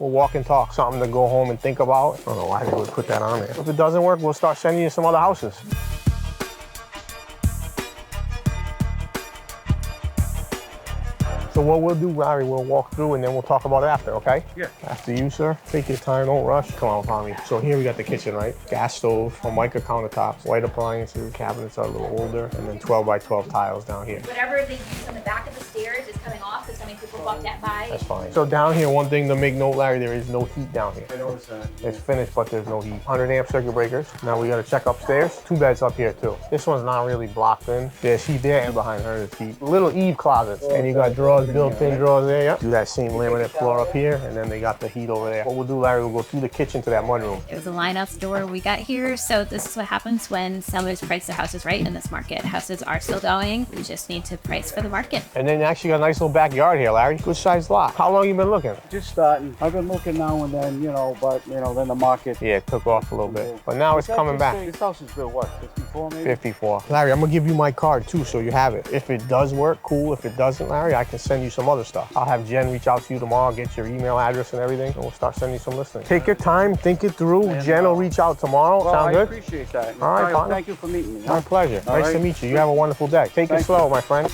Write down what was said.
We'll walk and talk, something to go home and think about. I don't know why they would put that on there. If it doesn't work, we'll start sending you some other houses. So what we'll do, Larry, we'll walk through and then we'll talk about it after, okay? Yeah. After you, sir. Take your time, don't rush. Come on, Tommy. So here we got the kitchen, right? Gas stove, Formica countertops, white appliances, cabinets are a little older, and then 12 by 12 tiles down here. Whatever they use on the back of the stairs is coming off because so many people walk that by. That's fine. So down here, one thing to make note, Larry, there is no heat down here. I noticed that. It's finished, but there's no heat. 100 amp circuit breakers. Now we gotta check upstairs. 2 beds up here too. This one's not really blocked in. There's heat there and behind her is heat. Little Eve closets. And you got drawers, built-in drawers there, yeah. Do that same laminate floor up here, and then they got the heat over there. What we'll do, Larry, we'll go through the kitchen to that mudroom. It was a line out the door we got here, so this is what happens when sellers price their houses right in this market. Houses are still going, we just need to price for the market. And then you actually got a nice little backyard here, Larry. Good sized lot. How long you been looking? Just starting. I've been looking now and then, but then the market. Yeah, it took off a little bit. But now it's coming back. This house is built, what, 54 maybe? 54. Larry, I'm gonna give you my card too, so you have it. If it does work, cool. If it doesn't, Larry, I can send you some other stuff. I'll have Jen reach out to you tomorrow, get your email address and everything, and we'll start sending you some listings. Take your time, think it through. And, Jen will reach out tomorrow. Well, Sound I good? appreciate that. All right, partner. Thank you for meeting me. My pleasure. All Nice right. to meet you. You have a wonderful day. Take it slow, my friend.